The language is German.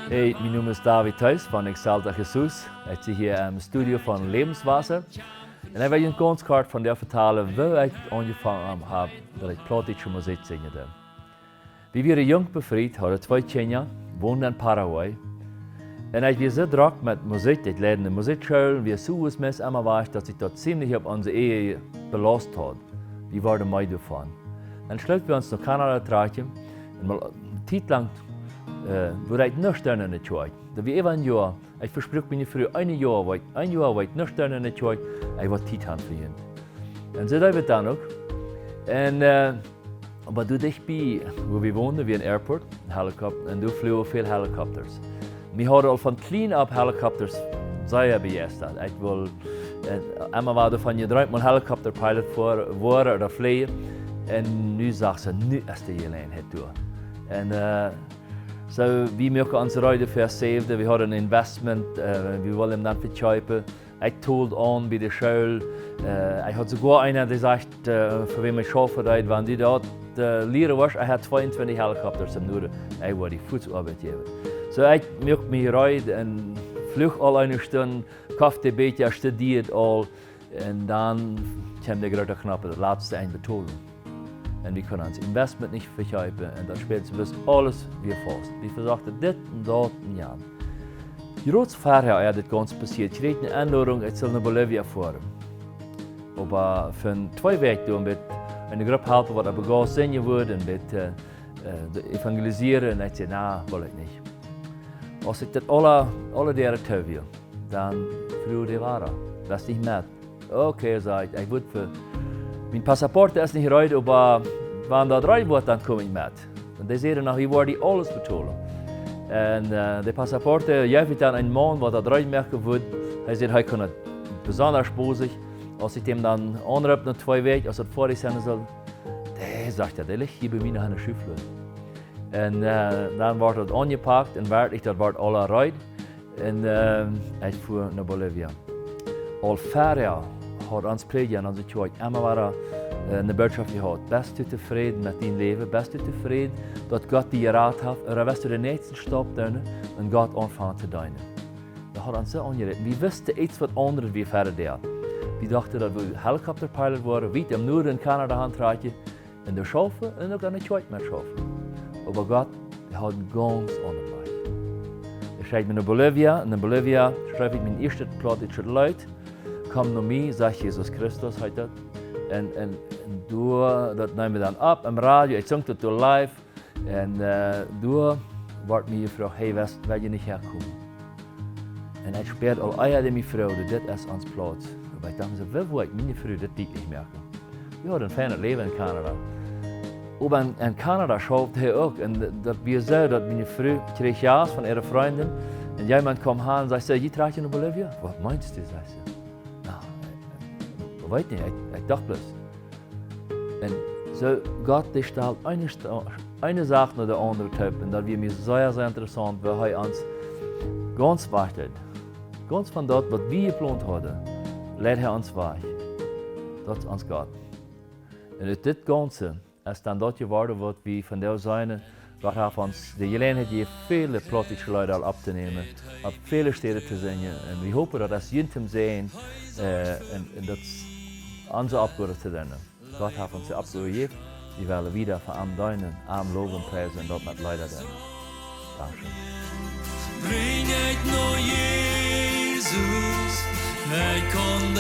Hey, mijn naam is Toews van Exalta Jesus. Ik zit hier im Studio van Lebenswasser. En ik wil je een ganz kort van der vertellen waar ik angefangen heb dat ik plottische muziek zingen deed. Wie waren jong bevriend, hadden 2 kinderen, woonden in Paraguay. En ik was zo druk met muziek, ik leidde in de muziekschool, wie zo was mis immer war, dat ik dat ziemlich op onze Ehe belast had. Die waren mij davon. En schlussendlich wir uns nach Kanada trekken. En een tijd lang wurde ich nicht in der Kirche. Da wie ein Jahr, ich versprach mir früher ein Jahr war ich nicht in der Kirche, ich war Zeit haben für ihn. Und so da wird dann auch. Und, aber du dich bei, wo wir wohnen, wie ein Airport, ein Helikopter, und du flogen viel Helikopters. Wir hatten al von klein ab Helikopters sehr begeistert. Ich will, einmal war davon gedreht, mal Helikopterpilot vor, oder fliegen. Und nu sagt sie, nu ist die Gelegenheit durch. Und, so, wir möchten uns heute versaveden, wir haben ein Investment, wir wollen dann verkaufen. Ich told an bei der Schule, ich hatte sogar einer, der sagt, für wen ich arbeite, wenn die dort leren was, ich habe 22 Helikopters im Norden, ich wollte die Fußarbeit geben. So, ich möchte mich heute und flüch all eine Stunde, kaufe ein bisschen, studiert all, und dann kam der große Knappe, der letzte eine Betonung. Und wir können uns Investment nicht verkaufen und dann später wird alles wie fast. Wir versuchten dit und dort und ja. Groß vorher ist das ganz passiert. Ich kriegte eine Einladung, ich soll nach Bolivia fahren. Aber für 2 Wochen mit einer Gruppe helfen, die aber gar singen würde und mit evangelisieren. Und ich sagte, nein, will ich nicht. Als ich das alle Jahre tun will, dann früher die Ware. Lass dich mit. Okay, sag ich würde für mein Passaporte ist nicht rein, aber wenn das rein wird, dann komme ich mit. Und die sagen nach, ich werde alles bezahlen. Und die Passaporte, ja, ich dann einen Mann, der das rein merken wird, er sagt, er kann besonders bosig. Als ich dem dann anrufe nach 2 Wochen, als er vorher sein soll, der sagt, der liegt hier bei mir nach einer Schiffle. Und dann wird das angepackt und wirklich, das wird alle rein. Und ich fuhr nach Bolivia. All 4 Jahre hat uns Predigen, also ich immer eine Botschaft gehabt. Bist du zufrieden mit deinem Leben? Bist du zufrieden, dass Gott dir geraten hat? Oder wirst du den nächsten Stopp tun und Gott anfangen zu dienen? Das hat uns so angeregt. Wir wussten etwas, was anderes wie vorher. Wir dachten, dass wir Helikopterpilot waren, weit im Norden in Kanada handreichen, und das schaffen und auch an der Kirche mehr schaffen. Aber Gott hat einen ganz anderen Weg. Ich schreibe nach Bolivia, und in Bolivia schreibe ich meinen ersten Plottische Leute. Komm nach mir, sagt Jesus Christus heute. Und du, das nehmen wir dann ab im Radio, ich singe das live. Und du wird mir gefragt, hey, will je nicht herkommen? Und ich spürt all eier die Frau, das ist ans Platz. Aber ich dachte so, wie will ich meine Frau das nicht merken? Wir haben ein feines Leben in Kanada. Aber in Kanada schaut er auch. Und das wir so, dass meine Frau kriegt ja von ihrer Freundin. Und jemand kommt her und sagt, ich trage nach Bolivia. Was meinst du? Sagt sie. Ich weiß nicht, ich dachte bloß. Und so Gott stellt eine Sache nach der anderen Typ. Und das wird mir sehr, sehr interessant, weil er uns ganz wartet. Ganz von dort, was wir geplant hatten, lädt er uns weich. Das ist uns Gott. Und aus das Ganze ist dann dort geworden, wird wie von der Seite, Gott hat uns die Gelegenheit gegeben, viele plottische Leute abzunehmen, auf viele Städte zu singen. Und wir hoffen, dass das jedem sehen und das unsere Abgabe zu dienen. Gott hat uns die Abgabe gegeben. Wir wollen wieder für am Deinen, am Lob und Preisen und dort mit Leuten dienen. Dankeschön. Bring ich nur Jesus, ich kann